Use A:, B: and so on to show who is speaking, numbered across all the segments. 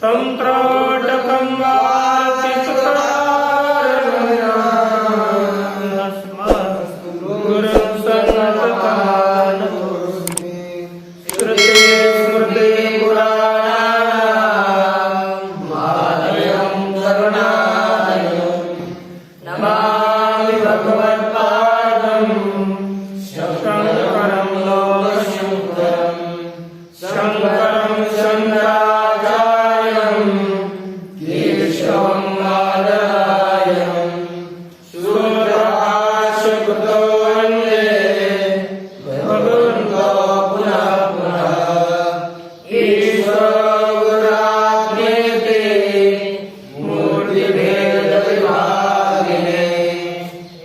A: तंत्राटकं वाति गुरुं सन्नततानतोऽस्मि श्रुते स्मृते पुराणानाम् आलयं करुणालयं नमामि भगवत्पादं शङ्करं लोकशङ्करं शङ्करं शङ्कराचार्यं केशवं बादरायणं सूत्रभाष्यकृतो वन्दे भगवन्तो पुनः पुनः ईश्वरो गुरुरात्मेति मूर्तिभेदविभागिने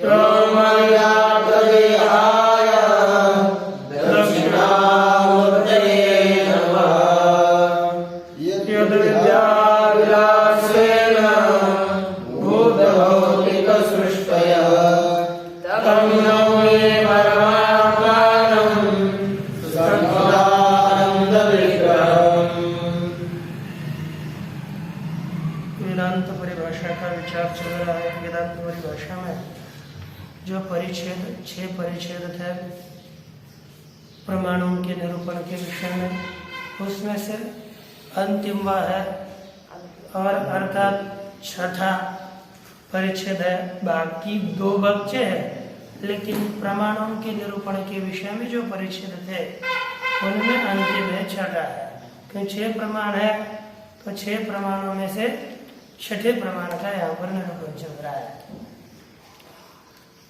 A: ब्रह्मयातदेहाय दक्षिणामूर्तये नमः यद्विद्याविलासेन भूतभौतिकसृष्टयः तं नौमि परमात्मानं सच्चिदानन्दविग्रहम्। वेदांत परिभाषा का विचार चल रहा है। वेदांत परिभाषा में जो परिच्छेद 6 परिच्छेद थे प्रमाणों के निरूपण के विषय में, उसमें से अंतिम वह है और अर्थात छठा परिच्छेद है। बाकी 2 बच्चे हैं, लेकिन प्रमाणों के निरूपण के विषय में जो परिच्छेद थे उनमें अंतिम है छठा है। क्योंकि 6 प्रमाण है तो 6 प्रमाणों में से छठे प्रमाण का यहाँ पर निरूपण चल रहा है।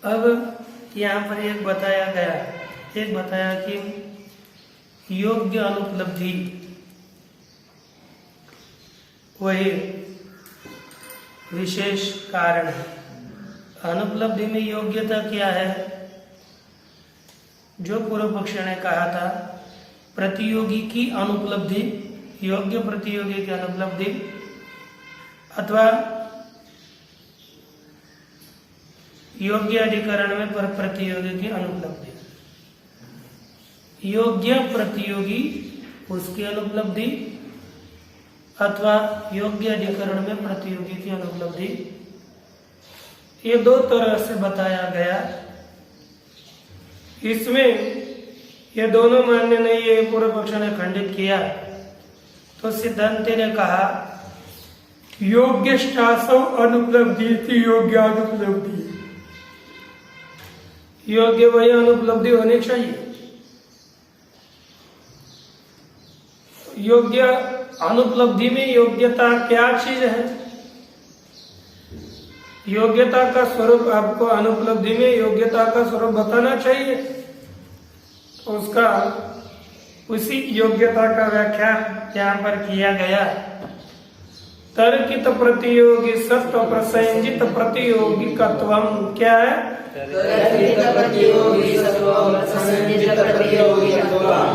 A: अब यहाँ पर एक बताया कि योग्य अनुपलब्धि वही विशेष कारण है। अनुपलब्धि में योग्यता क्या है? जो पूर्व पक्ष ने कहा था प्रतियोगी की अनुपलब्धि, योग्य प्रतियोगी की अनुपलब्धि अथवा योग्य अधिकरण में पर प्रतियोगी की अनुपलब्धि, योग्य प्रतियोगी उसकी अनुपलब्धि अथवा योग्य अधिकरण में प्रतियोगी की अनुपलब्धि, ये 2 तरह से बताया गया। इसमें ये दोनों मान्य नहीं, ये पूर्व पक्ष ने खंडित किया। तो सिद्धांति ने कहा योग्य शासव अनुपलब्धि थी योग्य अनुपलब्धि, योग्य वही अनुपलब्धि होनी चाहिए। योग्य अनुपलब्धि में योग्यता क्या चीज है? योग्यता का स्वरूप आपको अनुपलब्धि में योग्यता का स्वरूप बताना चाहिए। उसका उसी योग्यता का व्याख्यान यहाँ पर किया गया। तर्कित प्रतियोगी सत्व प्रसंजित प्रतियोगिकत्वम क्या है?
B: तर्कित प्रतियोगी सत्व प्रसंजित प्रतियोगिकत्वम,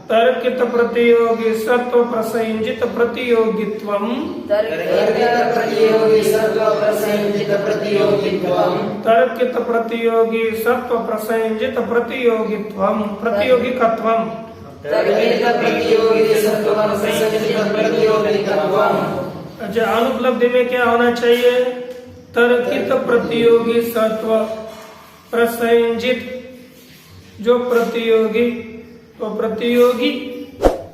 A: तर्कित प्रतियोगी सत्व प्रसंजित प्रतियोगित्वम,
B: तर्कित प्रतियोगी सत्व प्रसंजित प्रतियोगित्वम,
A: तर्कित प्रतियोगी सत्व प्रसंजित प्रतियोगित्वम प्रतियोगिकत्वम,
B: तर्कित प्रतियोगी सत्व प्रसंजित प्रतियोगिकत्वम।
A: अच्छा, अनुपलब्धि में क्या होना चाहिए? तर्कित प्रतियोगी सत्व प्रसंजित, जो प्रतियोगी तो प्रतियोगी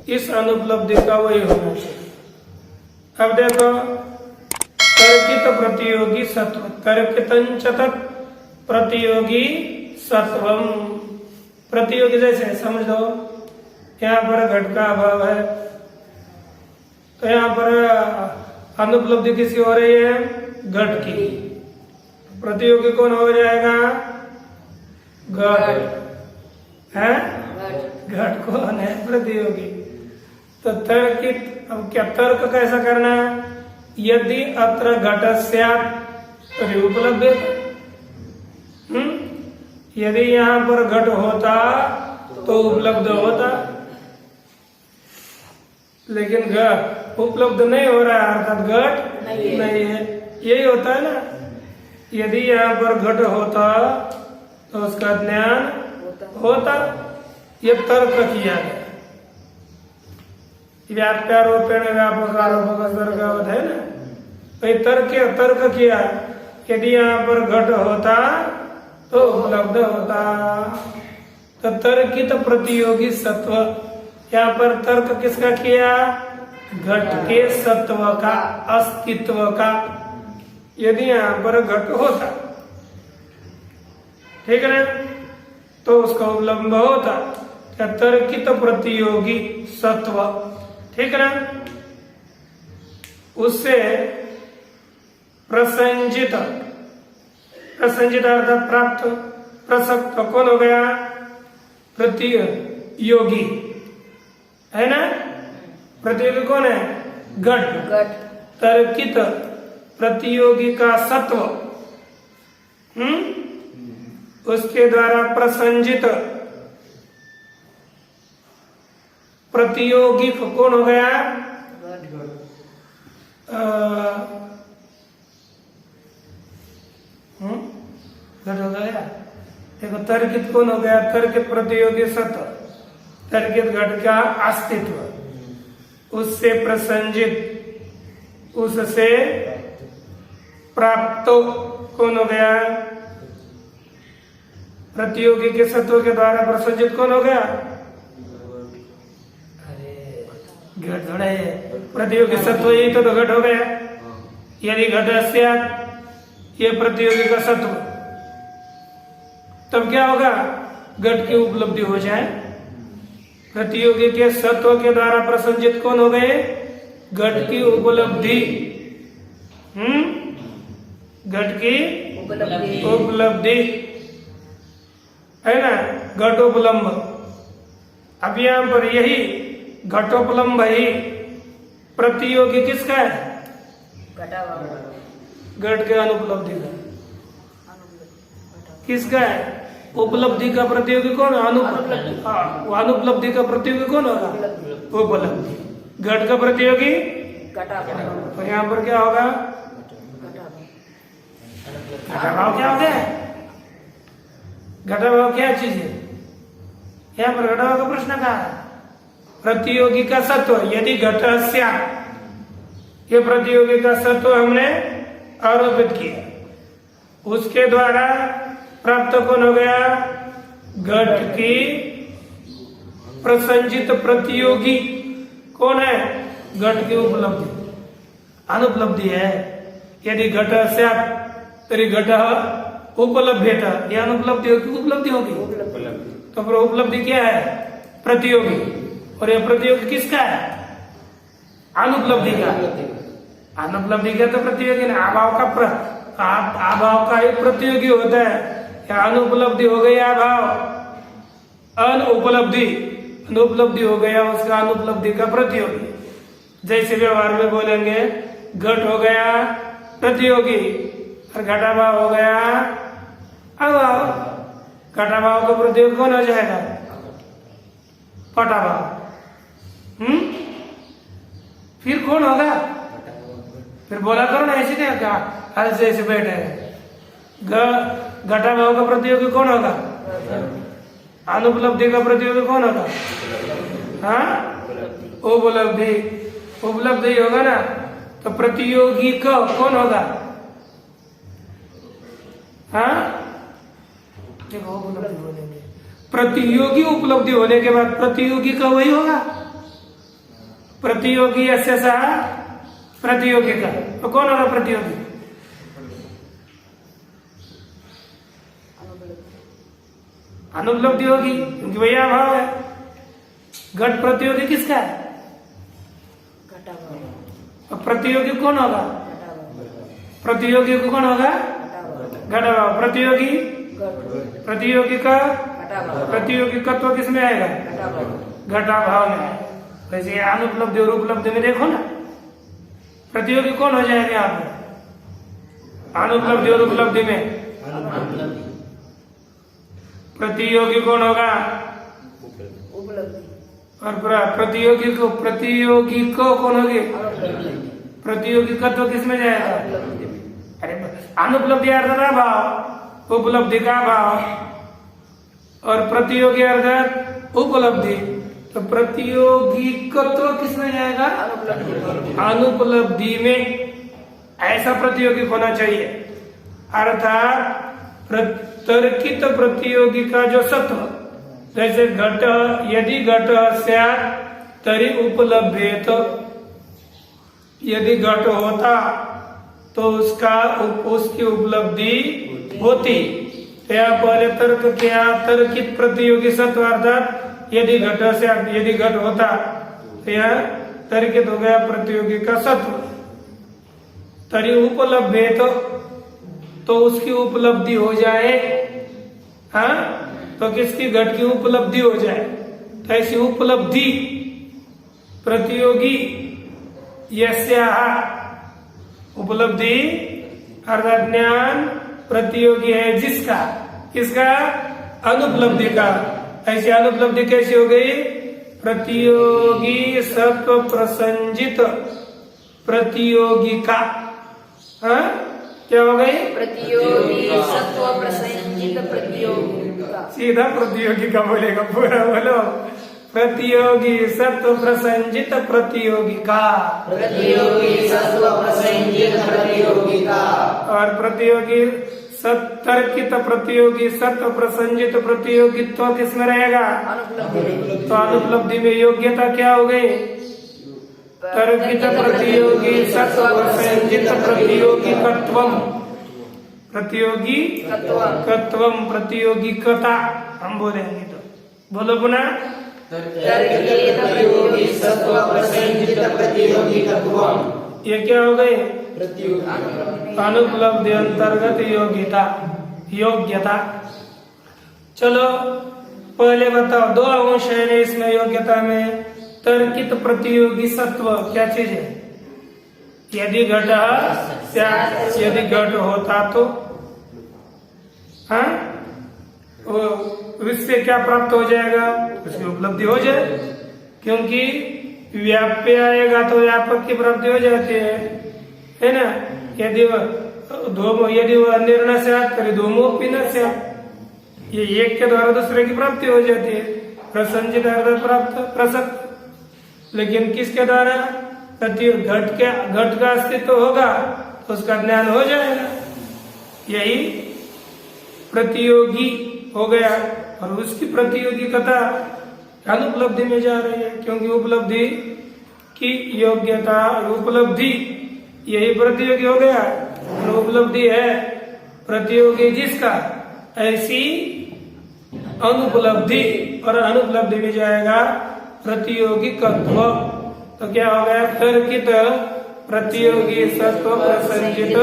A: इस अनुपलब्धि का वही होना चाहिए। अब देखो, तर्कित प्रतियोगी सत्व, तर्कितंच तत् प्रतियोगी सत्वम, प्रतियोगी जैसे समझ लो यहाँ पर घट का अभाव है तो यहाँ पर अनुपलब्धि किसी हो रही है? घट की। प्रतियोगी कौन हो जाएगा? घट है, घट कौन है? प्रतियोगी। तो तर्कित, अब क्या तर्क कैसा करना? यदि अत्र घट स्यात् तर्हि उपलब्ध, यदि यहाँ पर घट होता तो उपलब्ध होता, लेकिन घट उपलब्ध नहीं हो रहा है, अर्थात घट नहीं है। यही होता है ना, यदि यहाँ पर घट होता तो उसका ज्ञान होता। ये तर्क किया गया। व्याप्यारोपेण व्यापकारोपक है ना। भाई तर्क किया, यदि यहाँ पर घट होता तो उपलब्ध होता। तो तर्कित प्रतियोगी सत्व, यहाँ पर तर्क किसका किया? घट के सत्व का, अस्तित्व का। यदि यहाँ पर घट होता, ठीक है ना, तो उसका उपलब्ध होता। क्या? तर्कित प्रतियोगी सत्व, ठीक है ना। उससे प्रसंजित अर्थात प्राप्त, प्रसक्त कौन हो गया? प्रतियोगी, है ना। प्रतियोगी कौन है? घट। तर्कित प्रतियोगी का सत्व, उसके द्वारा प्रसंजित प्रतियोगी कौन हो गया? घट हो गया। देखो, तर्कित कौन हो गया? तर्कित प्रतियोगी सत्व, तर्कित घट का अस्तित्व, उससे प्रसंजित, उससे प्राप्त कौन हो गया? प्रतियोगी के सत्व के द्वारा प्रसंजित कौन हो गया? अरे घट थोड़ा है, प्रतियोगी सत्व यही तो घट हो गया। यदि घट अस्यात्, ये प्रतियोगी का सत्व, तब क्या होगा? घट की उपलब्धि हो जाए। प्रतियोगी के सत्व के द्वारा प्रसंजित कौन हो गए? घट की उपलब्धि। घट की उपलब्धि, है ना, घटोपलम्ब। अब यहाँ पर यही घटोपलम्ब ही प्रतियोगी किसका है? घट के अनुपलब्धि का। किसका है? उपलब्धि का प्रतियोगी कौन? अनुपलब्धि का प्रतियोगी कौन होगा? उपलब्धि। घट का प्रतियोगी तो यहाँ पर क्या होगा? घटाभाव। क्या हो गया? घटाभाव क्या चीज है? यहाँ पर घटाभाव का प्रश्न कहा है। प्रतियोगी का सत्व, यदि घट अस्यात्, ये प्रतियोगी का सत्व हमने आरोपित किया, उसके द्वारा प्राप्त कौन हो गया? घट की प्रसंजित प्रतियोगी कौन है? घट की उपलब्धि, अनुपलब्धि है। यदि घट अस्यात् तरी घट उपलब्धेत, ये अनुपलब्धि होगी, उपलब्धि होगी। तो फिर उपलब्धि क्या है? प्रतियोगी। और ये प्रतियोगी किसका है? अनुपलब्धि का। अनुपलब्धि का तो प्रतियोगी ना, अभाव का एक प्रतियोगी होता है। क्या अनुपलब्धि हो गई? अभाव, अनुपलब्धि, अनुपलब्धि हो गया उसका अनुपलब्धि का प्रतियोगी। जैसे व्यवहार में बोलेंगे, घट हो गया प्रतियोगी और घटाभाव हो गया अभाव। घटाभाव का प्रतियोगी कौन हो जाएगा? पटाभाव। फिर कौन होगा? फिर बोला करो ना, ऐसे क्या ऐसे ऐसे बैठे। घटाभाव का प्रतियोगी कौन होगा? अनुपलब्धि का प्रतियोगी कौन होगा? हाँ, उपलब्धि। उपलब्धि होगा ना, तो प्रतियोगी का कौन होगा? हाँ, देखो उपलब्धि बोलेंगे, प्रतियोगी उपलब्धि होने के बाद प्रतियोगी का वही होगा। प्रतियोगी ऐसे सा प्रतियोगी का, तो कौन होगा प्रतियोगी? अनुपलब्धि होगी, क्योंकि वही अभाव है। घट प्रतियोगी किसका है? प्रतियोगी कौन होगा? प्रतियोगी को कौन होगा? घटाभाव। प्रतियोगी, प्रतियोगी का प्रतियोगी तत्व किस में आएगा? घटाभाव में। वैसे अनुपलब्धि और उपलब्धि में देखो ना, प्रतियोगी कौन हो जाएगा यहाँ पे? अनुपलब्धि और उपलब्धि में प्रतियोगी कौन होगा? और प्रतियोगी को कौन होगी? प्रतियोगी का तो किसमें जाएगा? अरे अनुपलब्धि अर्थात भाव, उपलब्धि का भाव, और प्रतियोगी अर्थात उपलब्धि। तो प्रतियोगिकत्व किसमें जाएगा? अनुपलब्धि में। ऐसा प्रतियोगिक होना चाहिए, अर्थात तर्कित प्रतियोगी का जो सत्व, जैसे घट, यदि घट स्यात् तरी उपलब्धेत, यदि घट होता तो उसकी उपलब्धि होती। तो यहाँ पहले तर्क किया, तर्कित प्रतियोगी सत्व अर्थात यदि घट स्यात्, यदि घट होता तो यह तर्कित हो गया प्रतियोगी का सत्व। तरी उपलब्धेत तो उसकी उपलब्धि हो जाए, हाँ, तो किसकी? घट की उपलब्धि हो जाए। तो ऐसी उपलब्धि प्रतियोगी यस्याः, उपलब्धि अर्थात ज्ञान प्रतियोगी है जिसका, किसका? अनुपलब्धि का। ऐसी अनुपलब्धि कैसी हो गई? प्रतियोगी सत्व प्रसंजित प्रतियोगी का, हाँ, क्या हो गई?
C: प्रतियोगी सत्व प्रसंजित प्रतियोगी का।
A: सीधा प्रतियोगी का बोलेगा, पूरा बोलो। प्रतियोगी सत्व प्रसंजित प्रतियोगी का,
B: प्रतियोगी सत्व प्रसंजित प्रतियोगी का।
A: और प्रतियोगी तर्कित प्रतियोगी सत्व प्रसंजित प्रतियोगित्व किसमें रहेगा? तो अनुपलब्धि में योग्यता क्या हो गई? तर्कित प्रतियोगी सत्व प्रसंजित प्रतियोगिकत्वम, प्रतियोगी कत्वम, प्रतियोगिकता हम बोलेंगे। तो बोलो पुनः,
B: तर्कित प्रतियोगी सत्व प्रसंजित प्रतियोगिकत्वम।
A: ये क्या हो गई?
B: प्रतियोगी
A: अनुपलब्धि अंतर्गत योग्यता। चलो पहले बताओ, दो अंश है इसमें योग्यता में। तर्कित प्रतियोगी सत्व क्या चीज है? यदि घट स्यात्, यदि घट होता तो, हाँ, उससे क्या प्राप्त हो जाएगा? उसकी उपलब्धि हो जाए, क्योंकि व्याप्य आएगा तो व्यापक की प्राप्ति हो जाती है ना। यदि वह निर्णय स्यात् तरी धूमोऽपि न स्यात्, ये एक के द्वारा दूसरे की प्राप्ति हो जाती है। प्रसंजित अर्थात प्राप्त, प्रसक्त। लेकिन किसके द्वारा? घट का अस्तित्व होगा तो उसका ज्ञान हो जाएगा। यही प्रतियोगी हो गया, और उसकी प्रतियोगी कथा अनुपलब्धि में जा रही है, क्योंकि उपलब्धि की योग्यता, उपलब्धि यही प्रतियोगी हो गया। और उपलब्धि है प्रतियोगी जिसका, ऐसी अनुपलब्धि, और अनुपलब्धि में जाएगा प्रतियोगिकत्व। तो क्या हो गया? तर्कित प्रतियोगी सत्व प्रसंजित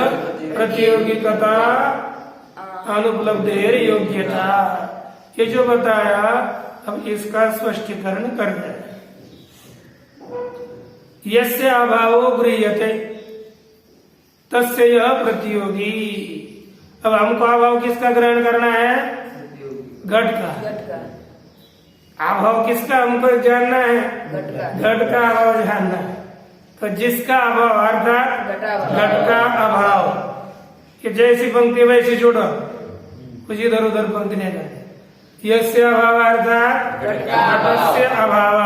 A: प्रतियोगिकता अनुपलब्धि योग्यता। ये जो बताया, अब इसका स्पष्टीकरण कर रहे हैं। यस्य अभावो गृह्यते तस्य यह प्रतियोगी। अब हमको अभाव किसका ग्रहण करना है? घट का। अभाव किसका हमको जानना है? घट का अभाव जानना है। तो जिसका अभाव अर्थात घट का अभाव, कि जैसी पंक्ति वैसी जोड़ो, कुछ इधर उधर पंक्ति नहीं करते। यस्य अभाव अर्थात घटस्य अभाव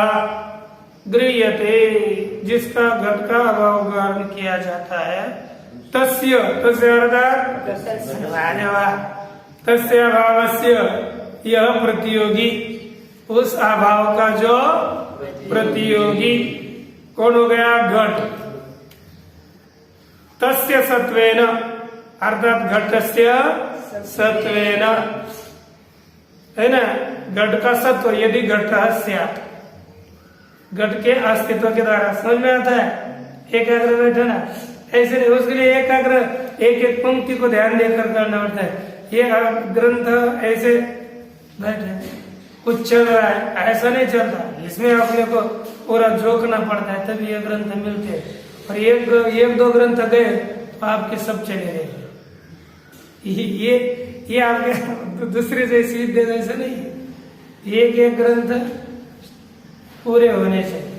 A: गृह्यते, जिसका घट का अभाव ग्रहण किया जाता है। तस्य अर्थात तस्य अभावस्य यह प्रतियोगी, उस अभाव का जो प्रतियोगी कौन हो गया? घट। तस्य सत्वेन अर्थात घटस्य सत्वेन, है ना। घट का सत्व यदि घट स्यात्, घट के अस्तित्व के द्वारा, समझ में आता है? एकाग्र बैठे ना, ऐसे नहीं। उसके लिए एकाग्र एक एक पंक्ति को ध्यान देकर करना पड़ता है। ये ग्रंथ ऐसे बैठे कुछ चल रहा है, ऐसा नहीं चलता। इसमें अपने को पूरा झोंकना पड़ता है, तभी ये ग्रंथ मिलते हैं। और एक दो ग्रंथ गए तो आपके सब चले गए। ये आपके दूसरे जैसी विद्या जैसे नहीं, एक एक ग्रंथ पूरे होने चाहिए।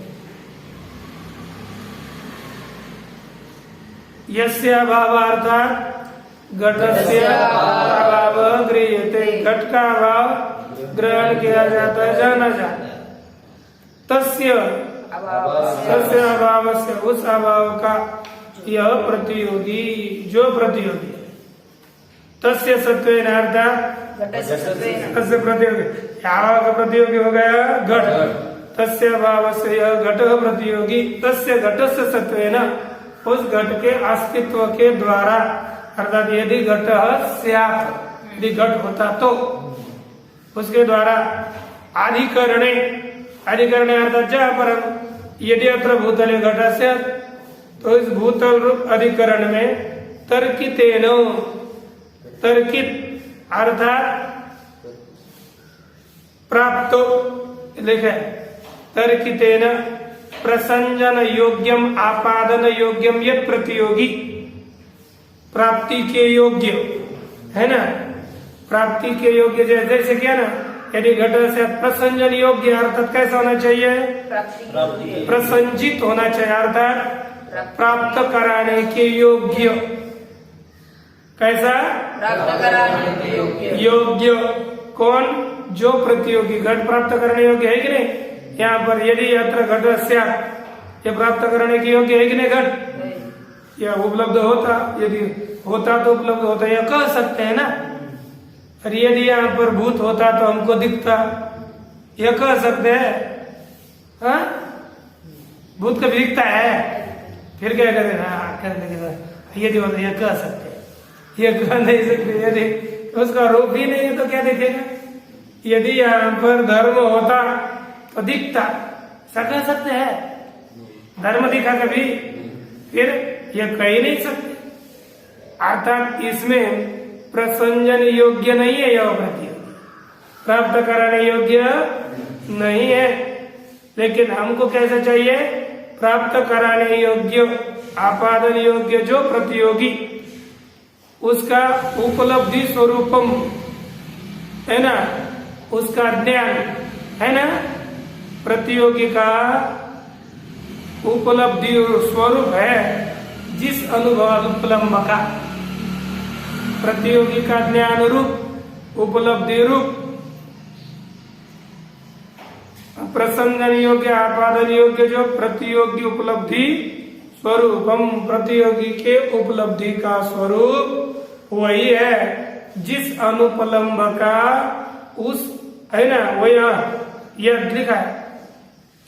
A: यस्य अभाव अर्थात घटस्य अभाव गृह्यते, घट का अभाव ग्रहण किया जाता है, जाना जाता है। तस्य अभावस्य उस अभाव का यह प्रतियोगी जो प्रतियोगी है तस्य सत्वेन अर्थात तस्य प्रतियोगी क्या प्रतियोगी हो गया घट तस्य अभाव से यह घट प्रतियोगी तस्य घटस्य सत्वेन उस घट के अस्तित्व के द्वारा अर्थात यदि घट स्यात् यदि घट होता तो उसके द्वारा अधिकरणे अर्थात जहाँ पर यदि अत्र भूतले घटस्य तो इस भूतल रूप अधिकरण में तर्कितेन तर्कित अर्थात प्राप्त लिखे तर्कितेन प्रसंजन योग्यम आपादन योग्यम यत् प्रतियोगी प्राप्ति के योग्य है ना प्राप्ति के योग्य जैसे क्या ना यदि घट से प्रसंजन योग्य अर्थात कैसा होना चाहिए प्रसंजित होना चाहिए अर्थात प्राप्त कराने के योग्य कैसा
C: प्राप्त कराने के
A: योग्य कौन जो प्रतियोगी घट प्राप्त करने योग्य है कि नहीं यहाँ पर यदि यत्र घट स्यात् ये प्राप्त करने के योग्य है कि नहीं घट यह उपलब्ध होता यदि होता तो उपलब्ध होता यह कह सकते हैं ना और यदि यहाँ पर भूत होता तो हमको दिखता यह कह सकते हैं हाँ भूत कभी दिखता है फिर क्या करें यदि होता यह कह सकते हैं यह कह नहीं सकते यदि उसका रूप ही नहीं है तो क्या दिखेगा यदि यहाँ पर धर्म होता तो दिखता ऐसा कह सकते हैं धर्म दिखा कभी फिर यह कह ही नहीं सकते अर्थात इसमें प्रसंजन योग्य नहीं है यह प्रतियोगी प्राप्त कराने योग्य नहीं है लेकिन हमको कैसा चाहिए प्राप्त कराने योग्य आपादन योग्य जो प्रतियोगी उसका उपलब्धि स्वरूपम है ना उसका ज्ञान है ना प्रतियोगी का उपलब्धि स्वरूप है जिस अनुभव उपलम्ब का प्रतियोगी का ज्ञान रूप उपलब्धि रूप प्रसंजन योग्य आपादन योग्य जो प्रतियोगी उपलब्धि स्वरूपम प्रतियोगी के उपलब्धि का स्वरूप वही है जिस अनुपलम्ब का उस है ना वही यह लिखा है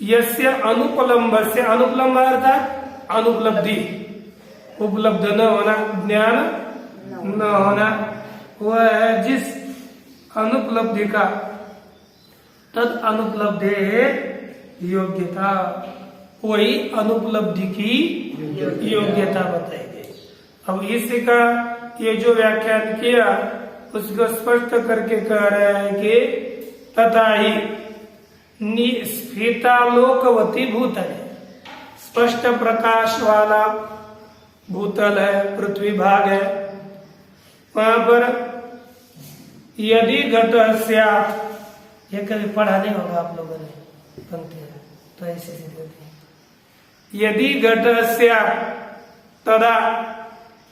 A: यस्य अनुपलम्ब से अनुपलम्ब अर्थात अनुपलब्धि उपलब्ध न होना ज्ञान न होना वह है जिस अनुपलब्धि का तद अनुपलब्धि योग्यता वही अनुपलब्धि की योग्यता बताई गई अब इसी का ये जो व्याख्यान किया उसको स्पष्ट करके कह रहे हैं कि तथा ही स्फीतालोकवती भूतल है स्पष्ट प्रकाश वाला भूतल है पृथ्वी भाग है वहां पर यदि घट स्यात् ये कभी पढ़ा नहीं होगा आप लोगों ने पंक्ति तो ऐसे यदि घट स्यात् तदा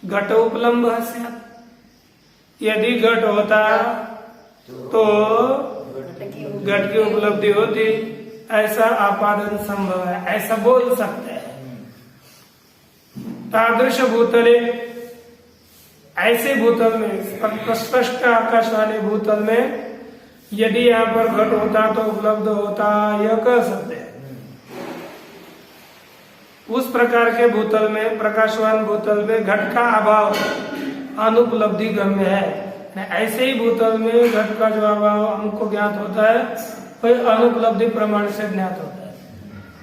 A: घट उपलम्ब स्यात् यदि घट होता तो घट की उपलब्धि होती ऐसा आपादन संभव है ऐसा बोल सकते हैं तादृश भूतले ऐसे भूतल में स्पष्ट आकाश वाले भूतल में यदि यहाँ पर घट होता तो उपलब्ध होता यह कह सकते हैं उस प्रकार के भूतल में प्रकाशवान भूतल में घट का अभाव अनुपलब्धि गम्य है ऐसे ही भूतल में घट का जो अभाव हमको ज्ञात होता है कोई अनुपलब्धि प्रमाण से ज्ञात होता है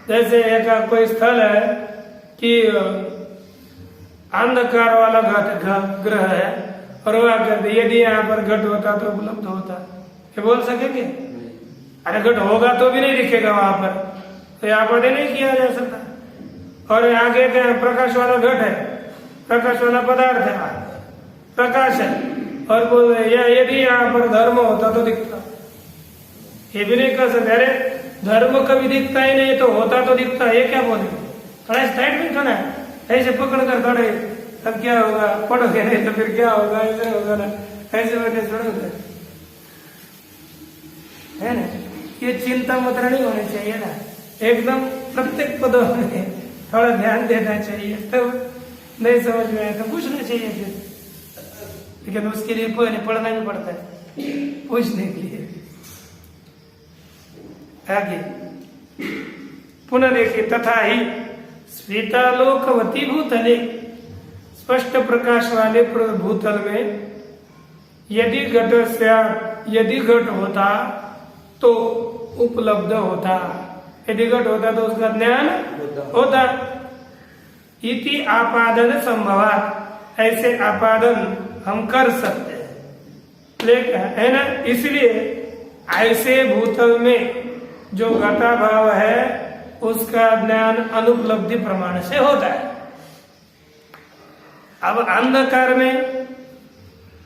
A: जैसे एक कोई स्थल है कि अंधकार वाला ग्रह है और वह कहते यदि यहाँ पर घट होता तो उपलब्ध होता ये बोल सकेंगे अरे घट होगा तो भी नहीं दिखेगा वहां पर तो यहाँ पर नहीं किया जा सकता और आगे प्रकाश वाला घट है प्रकाश वाला पदार्थ है प्रकाश है और बोल रहे यदि यहाँ पर धर्म होता तो दिखता ये भी नहीं कर सकते अरे धर्म कभी दिखता ही नहीं तो होता तो दिखता ये क्या बोले थोड़ा साइड में खड़ा है ऐसे पकड़ कर खड़े तब क्या होगा पढ़ोगे नहीं तो फिर क्या होगा ऐसे होगा ना ऐसे बैठे छोड़ोगे है ना ये चिंता मत नहीं होनी चाहिए ना एकदम प्रत्येक पदों में थोड़ा ध्यान देना चाहिए, तब नहीं समझ में आए तो पूछना चाहिए फिर, लेकिन उसके लिए पहले पढ़ना भी पड़ता है पूछने के लिए। आगे पुनः देखिए, तथा ही श्वेतालोकवती भूतले, स्पष्ट प्रकाश वाले भूतल में यदि घट होता तो उपलब्ध होता, यदि घट होता तो उसका ज्ञान होता। इति आपादन संभवात, ऐसे आपादन हम कर सकते हैं, लेकिन है ना, इसलिए ऐसे भूतल में जो घटाभाव है उसका ज्ञान अनुपलब्धि प्रमाण से होता है। अब अंधकार में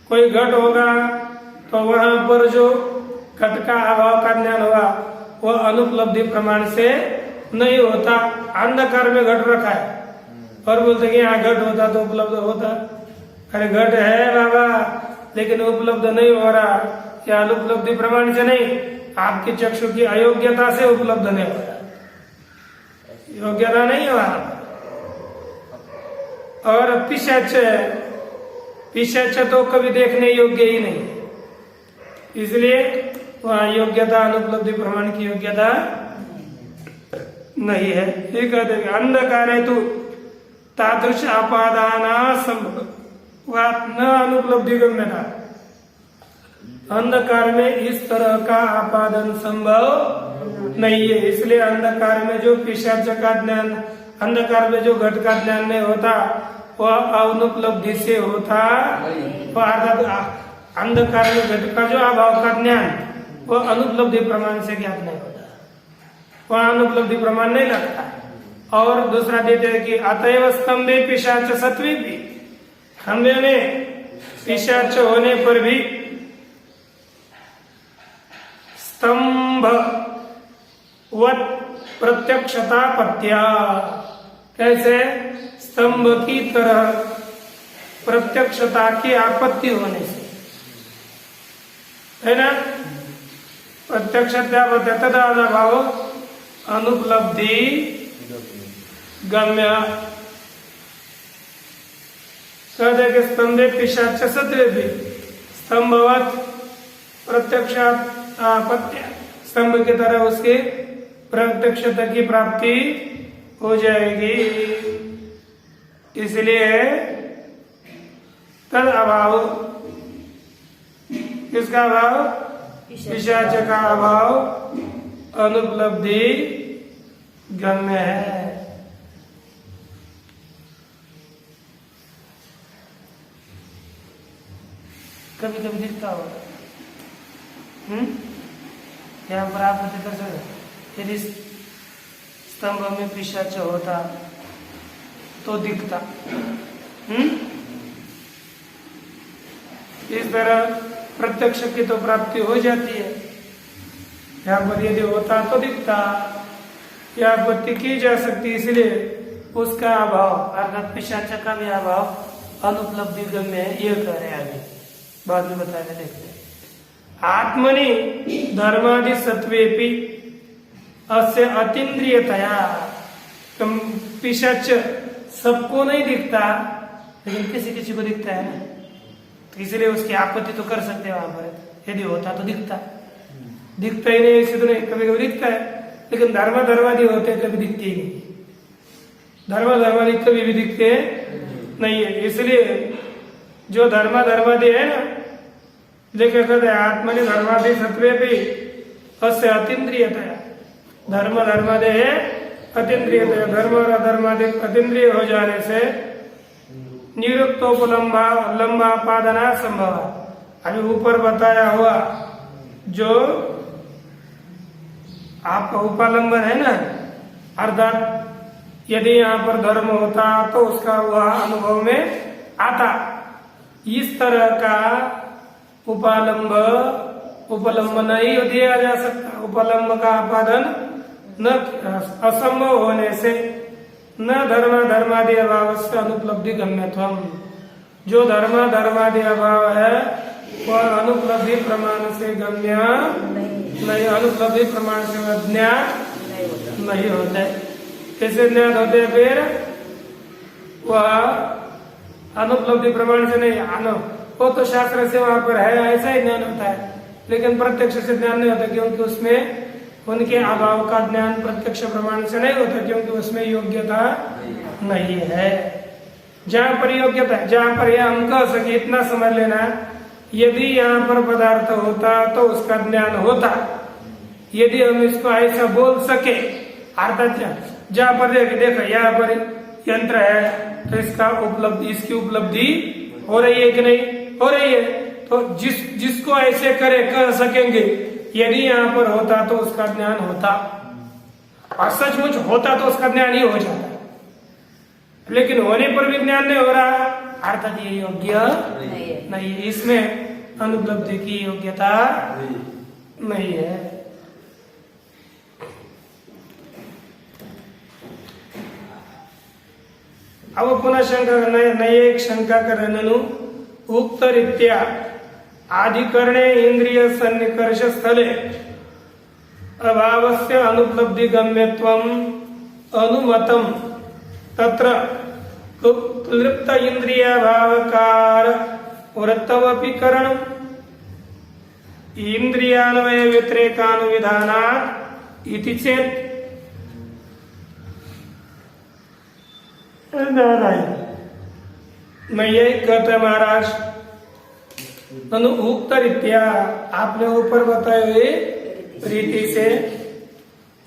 A: कोई घट होगा तो वहां पर जो घट का अभाव का ज्ञान होगा वह अनुपलब्धि प्रमाण से नहीं होता। अंधकार में घट रखा है और बोलते कि यहाँ घट होता तो उपलब्ध होता, अरे घट है बाबा लेकिन उपलब्ध नहीं हो रहा, या अनुपलब्धि प्रमाण से नहीं, आपकी चक्षु की अयोग्यता से उपलब्ध नहीं हो रहा, योग्यता नहीं है वहां। और पिशाच तो कभी देखने योग्य ही नहीं, इसलिए वहां योग्यता अनुपलब्धि प्रमाण की योग्यता नहीं है। ये कहते हैं अंधकार है तो तादृश आपादाना संभव न अनुपलब्धि गम्यता, अंधकार में इस तरह का आपादन संभव नहीं है, इसलिए अंधकार में जो पिशाच का ज्ञान, अंधकार में जो घट का ज्ञान नहीं होता वह अनुपलब्धि से होता, अर्थात अंधकार में घट का जो अभाव का ज्ञान वह अनुपलब्धि प्रमाण से ज्ञात नहीं होता, वह अनुपलब्धि प्रमाण नहीं लगता। और दूसरा देते हैं कि अतएव स्तंभे पिशाच सत्वी भी, खंभे में पिशाच होने पर भी स्तंभ वत प्रत्यक्षता पत्या, कैसे स्तंभ की तरह प्रत्यक्षता की आपत्ति होने से, है ना, प्रत्यक्षता तदा भाव अनुपलब्धि गम्य। कहते कि स्तंभे पिशाच सत्वे भी, स्तंभवत प्रत्यक्षापत्य, स्तंभ की तरह उसके प्रत्यक्षता की प्राप्ति हो जाएगी, इसलिए तद अभाव, किसका अभाव, पिशाच का अभाव अनुपलब्धि गम्य है। कभी कभी दिखता होगा, यहाँ पर आप यदि स्तंभ में पिशाच होता तो दिखता, इस तरह प्रत्यक्ष की तो प्राप्ति हो जाती है, यहाँ पर यदि होता तो दिखता, यह आपत्ति की जा सकती, इसलिए उसका अभाव अर्थात पिशाच का भी अभाव अनुपलब्धि गम्य है, यह कह रहे आगे, बाद में बताने देखते हैं। आत्मनि धर्मादि सत्वेपि अस्य अतीन्द्रियतया, पिशाच सबको नहीं दिखता लेकिन किसी किसी को दिखता है ना, तो इसलिए उसकी आपत्ति तो कर सकते हैं वहां पर, यदि होता तो दिखता, दिखता ही नहीं ऐसे तो नहीं, कभी कभी दिखता है, लेकिन धर्मादि होते हैं कभी दिखते ही नहीं, धर्मादि कभी भी दिखते नहीं है, इसलिए जो धर्मादि है ना, देखिए कहते हैं आत्मनि धर्मादि सत्वे भी अस्य अतीन्द्रियतया, धर्मादि है अतीन्द्रियतया, धर्म और अधर्मादि अतीन्द्रिय हो जाने से निरुक्तोपलम्बापादना संभव। अभी ऊपर बताया हुआ जो आपका उपालंबन है ना, अर्थात यदि यहाँ पर धर्म होता तो उसका वह अनुभव में आता, इस तरह का उपलम्ब नहीं दिया जा सकता, उपलम्ब का आपादन न असंभव होने से न धर्मादि अभाव से अनुपलब्धि गम्यत्वम, जो धर्मादि अभाव है वह अनुपलब्धि प्रमाण से गम्य नहीं, अनुपलब्धि प्रमाण से ज्ञात नहीं होता है। कैसे ज्ञात होते हैं फिर? वह अनुपलब्धि प्रमाण से नहीं, वो तो शास्त्र से वहां पर है, ऐसा ही ज्ञान होता है, लेकिन प्रत्यक्ष से ज्ञान नहीं होता, क्योंकि उसमें उनके अभाव का ज्ञान प्रत्यक्ष प्रमाण से नहीं होता, क्योंकि उसमें योग्यता नहीं है। जहाँ पर योग्यता है, जहाँ पर यह हम कह सके, इतना समझ लेना, यदि यहाँ पर पदार्थ होता तो उसका ज्ञान होता। यदि हम इसको ऐसा बोल सके, अर्थात जहाँ पर देखो यहाँ पर यंत्र है, तो इसकी उपलब्धि हो रही है कि नहीं हो रही है? तो जिसको ऐसे कह सकेंगे, यदि यहाँ पर होता तो उसका ज्ञान होता, और सचमुच होता तो उसका ज्ञान ही हो जाता, लेकिन होने पर भी ज्ञान नहीं हो रहा, अर्थात ये योग्य नहीं है। इसमें अनुपलब्धि की योग्यता नहीं है। अब पुनः शंका नए एक शंका कर ननु उक्त रीत्या आधिकरणे इंद्रिय सन्निकर्ष स्थले अभावस्य अनुपलब्धि गम्यत्वम अनुमतम तत्र क्लृप्त इंद्रिय भावकार वृत्तमपि करणम् इंद्रियान्वय व्यतिरेकानुविधानात् इति चेत् मैं यही कहता महाराज, अनु उक्त रीत्या, आपने ऊपर बताए हुए रीति से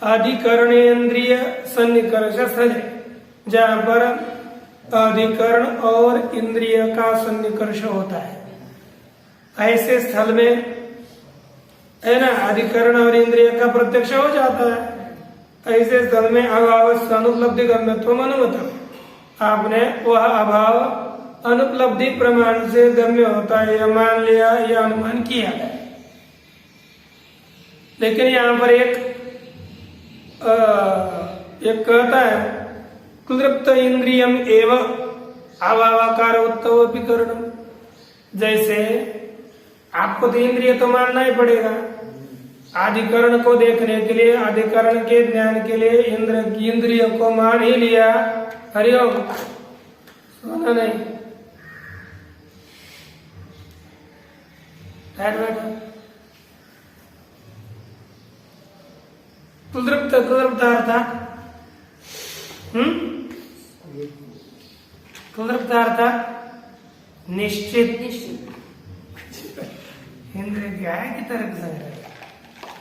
A: अधिकरण इंद्रिय सन्निकर्ष स्थल, जहाँ पर अधिकरण और इंद्रिय का सन्निकर्ष होता है, ऐसे स्थल में है ना, अधिकरण और इंद्रिय का प्रत्यक्ष हो जाता है। ऐसे स्थल में अभाव अनुपलब्धि गम्यत्वम अनुमतम, आपने वह अभाव अनुपलब्धि प्रमाण से गम्य होता है, यह मान लिया, यह अनुमान किया। लेकिन यहाँ पर एक कहता है क्लृप्त इंद्रियम एव अभावाकार उत्तवपीकरणम, जैसे आपको तो इंद्रिय तो मानना ही पड़ेगा, अधिकरण को देखने के लिए, अधिकरण के ज्ञान के लिए इंद्रिय को मान ही लिया। हरिओम, सुना नहीं? क्लृप्त अर्थात क्लृप्त अर्थात निश्चित इंद्रिय क्या है की तरह से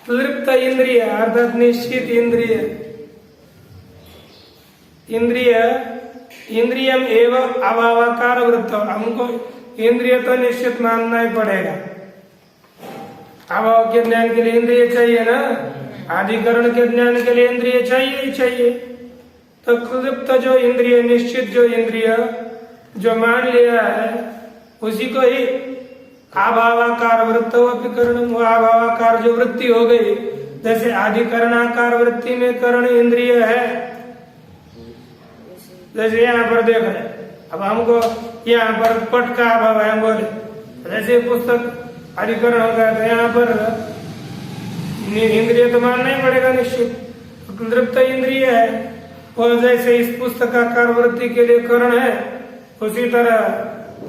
A: क्लृप्त इंद्रिय अर्थात निश्चित इंद्रिय, इंद्रियम एवं अभावाकार वृत्त, हमको इंद्रिय तो निश्चित मानना ही पड़ेगा। अभाव के ज्ञान के लिए इंद्रिय चाहिए ना, अधिकरण के ज्ञान के लिए इंद्रिय चाहिए ही चाहिए। तो क्लृप्त जो इंद्रिय, निश्चित जो इंद्रिय जो मान लिया है, उसी को ही अभावाकार वृत्तोपीकरण, वो अभावाकार जो वृत्ति हो गई, जैसे अधिकरणाकार वृत्ति में करण इंद्रिय है, जैसे यहाँ पर देख रहे, अब हमको यहाँ पर पट का अभाव है, हम बोले जैसे पुस्तक अधिकरण हो गया, तो यहाँ पर इंद्रिय तो मानना ही पड़ेगा निश्चित, क्लृप्त इंद्रिय है, और जैसे इस पुस्तकाकार वृत्ति के लिए करण है, उसी तरह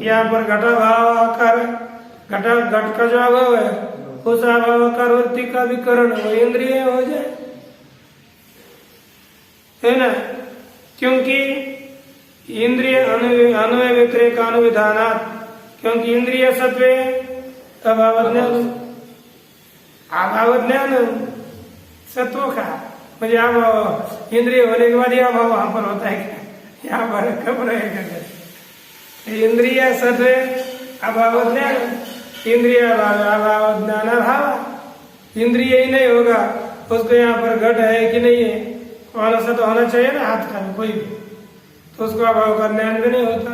A: यहाँ पर घटाभाव आकार, घट का जो अभाव है, उस अभावाकार वृत्ति का भी करण वो इंद्रिय हो जाए, है ना? क्योंकि इंद्रिय अन्वय व्यतिरेक अनुविधानात्, क्योंकि इंद्रिय सत्वे अभाव ज्ञान सत्व का, म्हणजे अभाव इंद्रिय होने के बाद यह अभाव वहां पर होता है क्या? यहाँ पर कब रहेगा? इंद्रिय सत्वे अभाव ज्ञान, इंद्रिय अभाव ज्ञान अभाव, इंद्रिय ही नहीं होगा, उसको यहाँ पर घट है कि नहीं है, वाला सा तो होना चाहिए ना हाथ का कोई भी, तो उसको अभाव का ज्ञान भी नहीं होता।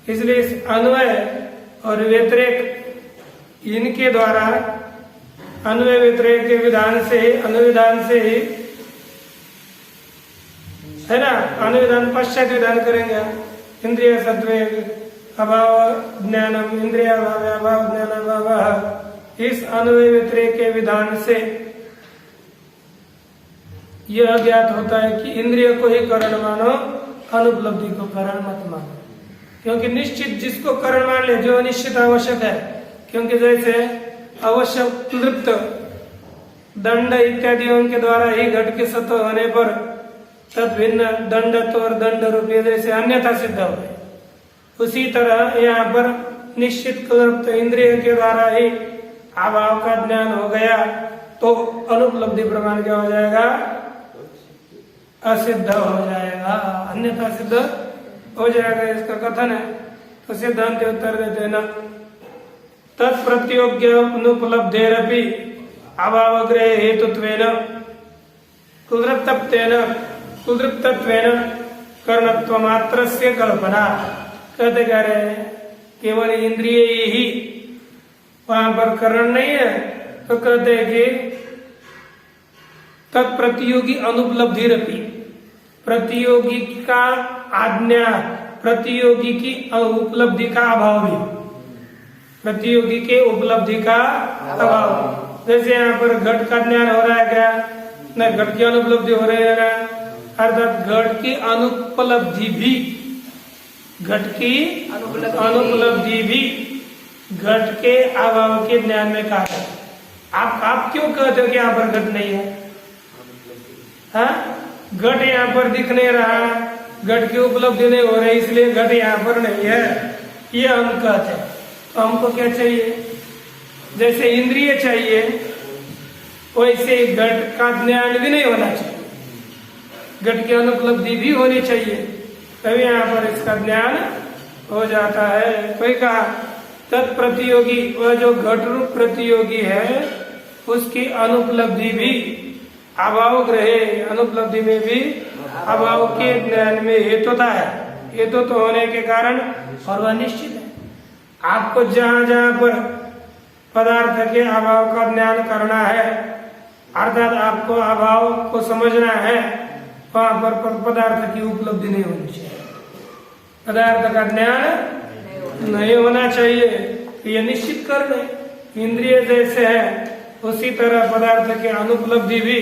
A: इसलिए इस अन्वय और व्यतिरेक इनके द्वारा, अन्वय व्यतिरेक के विधान से, अनुविधान से ही, है ना, अनुविधान पश्चात विधान करेंगे, इंद्रिय सत्वे अभाव ज्ञानम इंद्रिय अभाव ज्ञान अभाव, इस अन्वय व्यतिरेक के विधान से यह ज्ञात होता है कि इंद्रिय को ही कारण मानो, अनुपलब्धि को कारण मत मानो। क्योंकि निश्चित जिसको कारण मान ले, जो अनिश्चित आवश्यक है, क्योंकि जैसे अवश्य तृप्त दंड इत्यादियों के द्वारा ही घट के सत्व होने पर तद भिन्न दंडत और दंड रूपी जैसे अन्यथा सिद्ध हो गए, उसी तरह यहाँ पर निश्चित तृप्त इंद्रिय के द्वारा ही अभाव का ज्ञान हो गया तो अनुपलब्धि प्रमाण क्या हो जाएगा, असिद्ध हो जाएगा, अन्यथा सिद्ध हो जाएगा, इसका कथन है। तो सिद्धांत उत्तर देते हैं न तत्प्रत्योग्य अनुपलब्धेरपि अभावग्रह हेतुत्वेन कुदृप्तत्वेन कर्णत्व मात्रस्य कल्पना। कहते क्या रहे, केवल इंद्रिय ही वहां पर करण नहीं है, तो कहते हैं कि तत्प्रतियोगी अनुपलब्धिरपि, प्रतियोगी का आज्ञा, प्रतियोगी की उपलब्धि का अभाव भी, प्रतियोगी के उपलब्धि का अभाव। जैसे यहाँ पर घट का ज्ञान हो रहा है क्या, न घट की अनुपलब्धि हो रही है ना, अर्थात घट की अनुपलब्धि भी, घट की अनुपलब्धि भी घट के अभाव के ज्ञान में कहा है। आप क्यों कहते हो कि यहाँ पर घट नहीं है? हाँ, घट यहाँ पर दिख नहीं रहा, घट की उपलब्धि नहीं हो रही, इसलिए घट यहाँ पर नहीं है, ये हम कहते हैं। तो हमको क्या चाहिए? जैसे इंद्रिय चाहिए वैसे घट का ज्ञान भी नहीं होना चाहिए, घट की अनुपलब्धि भी होनी चाहिए, तभी यहाँ पर इसका ज्ञान हो जाता है। कोई कहा तत्प्रतियोगी, वह जो घट रूप प्रतियोगी है उसकी अनुपलब्धि भी अभाव ग्रहे, अनुपलब्धि में भी अभाव के ज्ञान में हेतुता है, हेतु तो होने के कारण, और वह निश्चित है। आपको जहाँ जहाँ पर पदार्थ के अभाव का ज्ञान करना है, अर्थात आपको अभाव को समझना है, वहां पर पदार्थ की उपलब्धि नहीं होनी चाहिए, पदार्थ का ज्ञान नहीं होना चाहिए। ये निश्चित कर ले, इंद्रिय जैसे है उसी तरह पदार्थ के अनुपलब्धि भी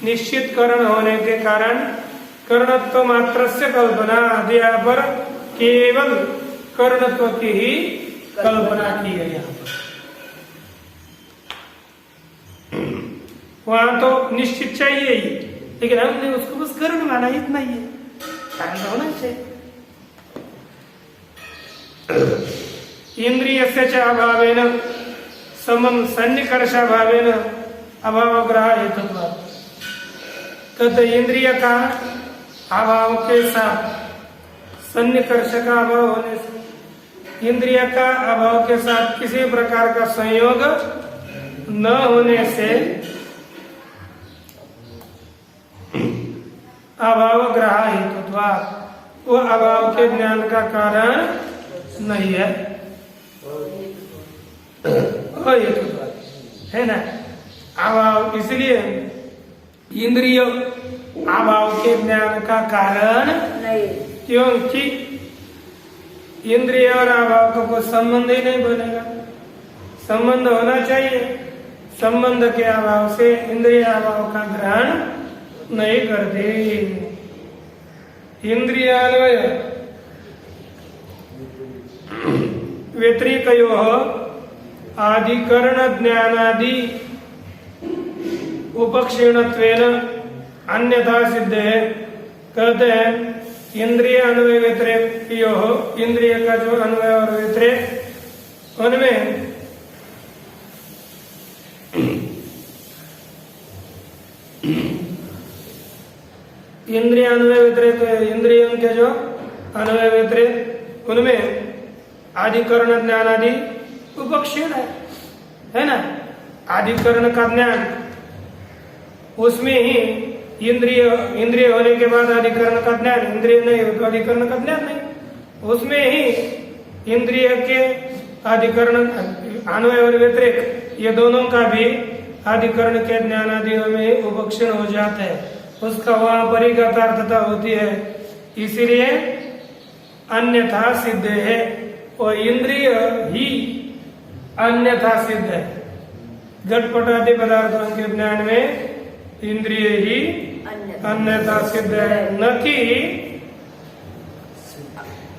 A: निश्चित करण होने के कारण कर्णत्व मात्र से कल्पना, यहाँ पर केवल कर्णत्व की ही कल्पना की है। यहाँ पर वहां तो निश्चित चाहिए ही, लेकिन हमने उसको बस करण माना, इतना ही है, कारण होना चाहिए। इंद्रिय से अभावेन समम सन्निकर्षाभावेन अभावग्रह हेतुत्व, तथा इंद्रिय का अभाव के साथ सन्निकर्ष का अभाव होने से, इंद्रिय का अभाव के साथ किसी प्रकार का संयोग न होने से अभाव ग्रह हेतुत्व, वो अभाव के ज्ञान का कारण नहीं है, हेतुत्व है ना। अभाव इसलिए इंद्रिय अभाव के ज्ञान का कारण नहीं, क्योंकि इंद्रिय और अभाव का कोई संबंध ही नहीं बनेगा, संबंध होना चाहिए, संबंध के अभाव से इंद्रिय अभाव का ग्रहण नहीं करते। इंद्रियान्वय व्यतिरेकयोः आदिकरण ज्ञानादि उपक्षीणत्वेन अन्यथा सिद्धे। कहते हैं इंद्रिय अन्वय व्यतिरेक, इंद्रिय का जो अन्वय और व्यतिरेक, उनमें इंद्रिय अन्वय व्यतिरेक, इंद्रियों के जो अन्वय व्यतिरेक, उनमें आदिकरण ज्ञान आदि उपक्षीण है ना। आदिकरण का ज्ञान, उसमें ही इंद्रिय होने के बाद अधिकरण का ज्ञान, इंद्रिय नहीं हो तो अधिकरण का ज्ञान नहीं, उसमें ही इंद्रिय के अधिकरण अन्वय और व्यतिरेक, ये दोनों का भी अधिकरण के ज्ञान आदियों में उपक्षीण हो जाते हैं, उसका वहां पर ही गतार्थता होती है, इसीलिए अन्यथा सिद्ध है, और इंद्रिय ही अन्यथा सिद्ध है। घटपट आदि पदार्थों के ज्ञान में इंद्रिय ही अन्यथा सिद्ध है, न कि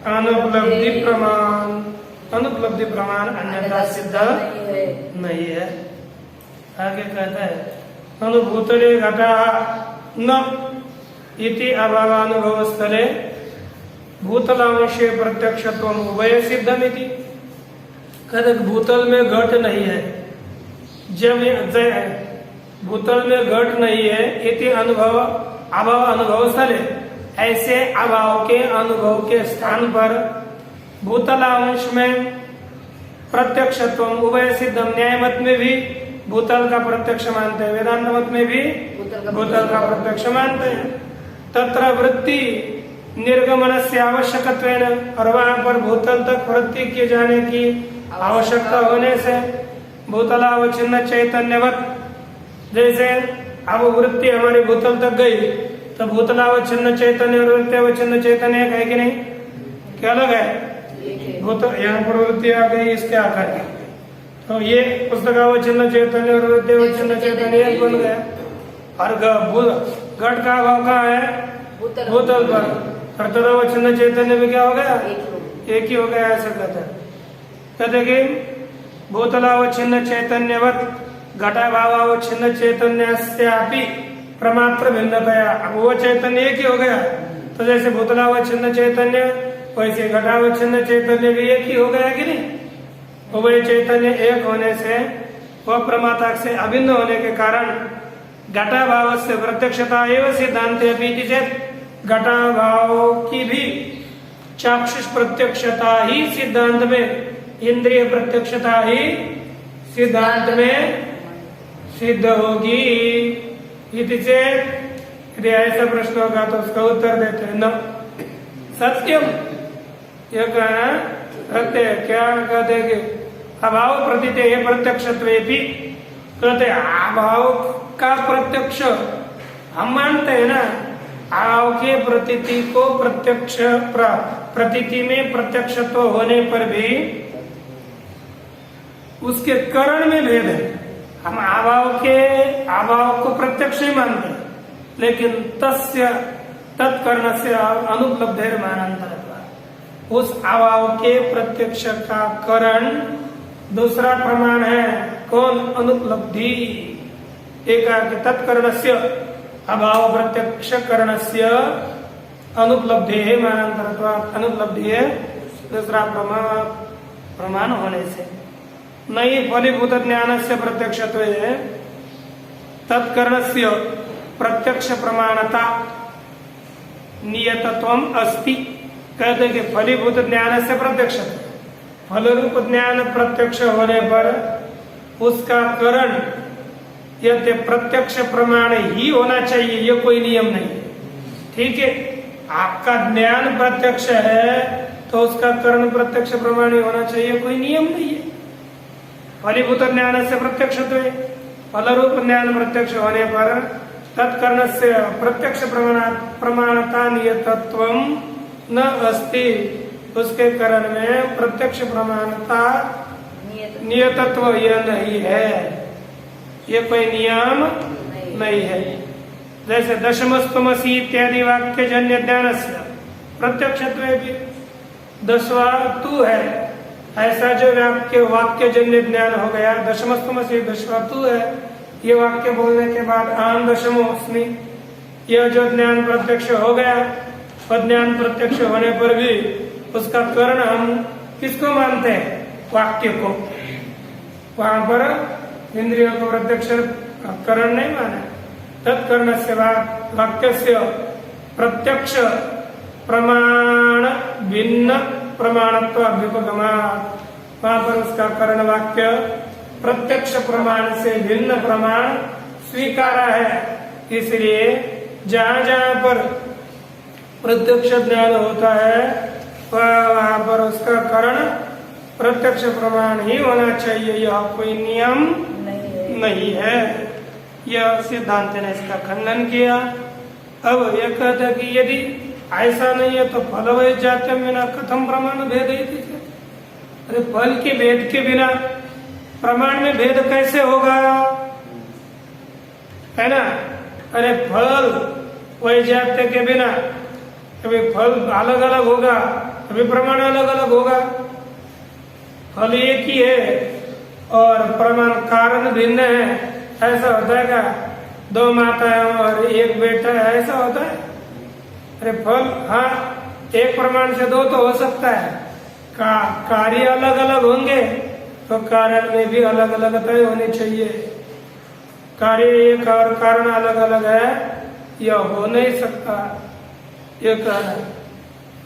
A: अनुपलब्धि प्रमाण। अनुपलब्धि प्रमाण अन्यथा सिद्ध नहीं है। आगे कहता है अनुभूतले घटा न इति अभावानुभव स्थले भूतलांशे प्रत्यक्षत्वम उभय सिद्धमिति। कहते भूतल में घट नहीं है, जब भूतल में घट नहीं है इति अनुभव अभाव अनुभव स्थले, ऐसे अभाव के अनुभव के स्थान पर भूतलांश में प्रत्यक्षत्व उभय सिद्धम। न्याय मत में भी भूतल का प्रत्यक्ष मानते हैं, वेदांत मत में भी भूतल का प्रत्यक्ष मानते हैं। तत्र वृत्ति निर्गमन से आवश्यकत्वेन, और वहां पर भूतल तक वृत्ति किए जाने की आवश्यकता होने से भूतलावच्छिन्न चैतन्यवत, जैसे अब वृत्ति हमारी भूतल तक गई तो भूतलावच्छिन्न चैतन्य और वृत्तिवच्छिन्न चैतन्य एक है कि नहीं? क्या अलग है? भूतल यहाँ पर वृत्ति आ गई इसके आकार की, तो ये पुस्तकावच्छिन्न चैतन्य और वृत्तिवच्छिन्न चैतन्य एक बन गया। और घट का अभाव कहाँ है? भूतल पर। और तदावच्छिन्न चैतन्य भी क्या हो गया? एक ही हो गया, ऐसा कहते हैं। कहते कि भूतलावच्छिन्न चैतन्यवत घटाभावावच्छिन्न चैतन्यस्यापि प्रमात्र भिन्नतया। अब वो चैतन्य एक ही हो गया, तो जैसे भूतलावच्छिन्न चैतन्य वैसे घटावच्छिन्न चैतन्य भी एक ही हो गया कि नहीं? वही चैतन्य एक होने से वह प्रमाता से अभिन्न होने के कारण घटाभाव से प्रत्यक्षता एवं सिद्धांत घटाभाव की भी चाक्षुष प्रत्यक्षता ही सिद्धांत में, इंद्रिय प्रत्यक्षता ही सिद्धांत में सिद्ध होगी। यदि ऐसा प्रश्न होगा तो उसका उत्तर देते हैं न सत्यम। यह कहना सत्य है। क्या कहते कि अभाव प्रतीते प्रत्यक्षत्वे भी, कहते अभाव का प्रत्यक्ष हम मानते हैं ना, अभाव के प्रतीति को प्रत्यक्ष प्रतीति में प्रत्यक्षत्व होने पर भी उसके करण में भेद है। हम अभाव को प्रत्यक्ष ही मानते हैं, लेकिन तस्य तत्कर्ण से अनुपलब्धेर मानांतर, उस अभाव के प्रत्यक्ष का करण दूसरा प्रमाण है। कौन? अनुपलब्धि। एक तत्कर्ण से अभाव प्रत्यक्ष कर्ण से अनुपलब्धि है मानांतर, अनुपलब्धि है दूसरा प्रमाण होने से। नहीं फलीभूत ज्ञान से प्रत्यक्षत्व तत्कर्ण से प्रत्यक्ष प्रमाणता नियतत्वम अस्ति। कहते कि फलीभूत ज्ञान से प्रत्यक्ष, फल रूप ज्ञान प्रत्यक्ष होने पर उसका करण यदि प्रत्यक्ष प्रमाण ही होना चाहिए, ये कोई नियम नहीं। ठीक है, आपका ज्ञान प्रत्यक्ष है तो उसका करण प्रत्यक्ष प्रमाण ही होना चाहिए, कोई नियम नहीं है। फलीभूत ज्ञान से प्रत्यक्ष, फल रूप ज्ञान प्रत्यक्ष होने पर तत्कर्ण से प्रत्यक्ष प्रमाणता नियतत्वम न अस्ति, उसके करण में प्रत्यक्ष प्रमाणता नियतत्व यह नहीं है, ये कोई नियम नहीं है। जैसे दशमस्तमसी इत्यादि वाक्य जन्य ज्ञान से प्रत्यक्षत्व भी दसवा तू है, ऐसा जो वाक्य जन्य ज्ञान हो गया, दशमस्तमसी दसवा तू है, ये वाक्य बोलने के बाद आम दशमोस्मि, यह जो ज्ञान प्रत्यक्ष हो गया, और ज्ञान प्रत्यक्ष होने पर भी उसका करण हम किसको मानते हैं? वाक्य को। वहां पर इंद्रियों को प्रत्यक्ष करण नहीं माना। तत्कर्ण से वाक्य से प्रत्यक्ष प्रमाण भिन्न प्रमाणत्व अभ्युपगमा, वहां पर उसका करण वाक्य प्रत्यक्ष प्रमाण से भिन्न प्रमाण स्वीकारा है। इसलिए जहां जहां पर प्रत्यक्ष ज्ञान होता है वहां पर उसका करण प्रत्यक्ष प्रमाण ही होना चाहिए, यह कोई नियम नहीं है। यह सिद्धांत ने इसका खंडन किया। अब यह कहता है कि यदि ऐसा नहीं है तो फल वही जाते बिना कथम प्रमाण भेद ही। अरे फल के भेद के बिना प्रमाण में भेद कैसे होगा, है ना? अरे फल वैजात्य के बिना कभी फल अलग अलग होगा, कभी प्रमाण अलग अलग होगा। फल एक ही है और प्रमाण कारण भिन्न है, ऐसा होता है क्या? दो माताएं और एक बेटा है, ऐसा होता है? अरे फल, हाँ, एक प्रमाण से दो तो हो सकता है। कार्य अलग अलग होंगे तो कारण में भी अलग अलगता होनी चाहिए। कार्य एक और कारण अलग अलग है, यह हो नहीं सकता। यह कहना है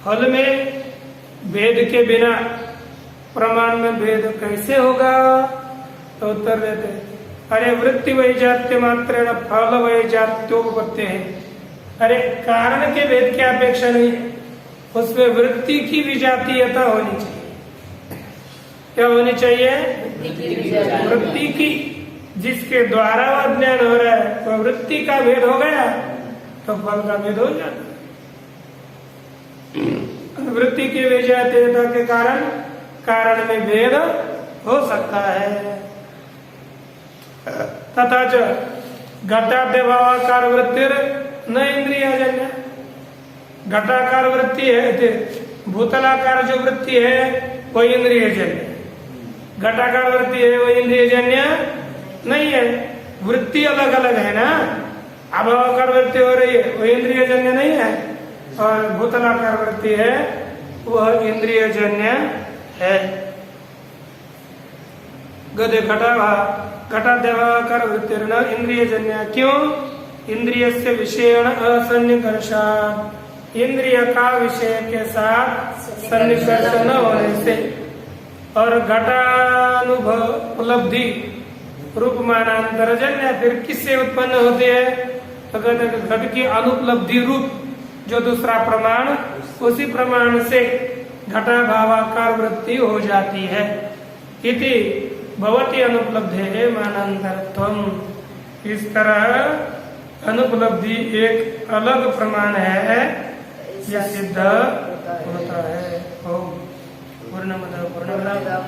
A: फल में भेद के बिना प्रमाण में भेद कैसे होगा? तो उत्तर देते, अरे वृत्ति वैजात्य मात्र फल वैजात्योपत्ति है। अरे कारण के भेद की अपेक्षा नहीं है, उसमें वृत्ति की विजातीयता होनी चाहिए। क्या होनी चाहिए? वृत्ति की, जिसके द्वारा वह ज्ञान हो रहा है, तो वृत्ति का भेद हो गया तो फल का भेद हो जाता है। वृत्ति की विजातीयता के कारण कारण में भेद हो सकता है। तथा च घटाद्यभावाकार वृत्ति न इंद्रियजन्य। घटाकार वृत्ति है, भूतलाकार जो वृत्ति है वो इंद्रियजन्य, घटाकार वृत्ति है वो इंद्रियजन्य नहीं है। वृत्ति अलग अलग है ना, अभावाकार वृत्ति हो रही है वो इंद्रियजन्य नहीं है, और भूतलाकार वृत्ति है वह इंद्रियजन्य है। गदे घटाद्यभावाकार वृत्ति न इंद्रियजन्य। क्यों? इंद्रिय से विषयण असन्निकर्षात्, इंद्रिय का विषय के साथ सन्निकर्ष न होने से। और घटानुभव उपलब्धि रूप मानांतरजन्य फिर किससे उत्पन्न होती है? तो घट की अनुपलब्धि रूप जो दूसरा प्रमाण, उसी प्रमाण से घटाभावाकार वृत्ति हो जाती है। इति भवति अनुपलब्धे मानांतरत्वम्। इस तरह अनुपलब्धि एक अलग प्रमाण है, यह सिद्ध होता है। ओम पूर्णमद पूर्णमिदं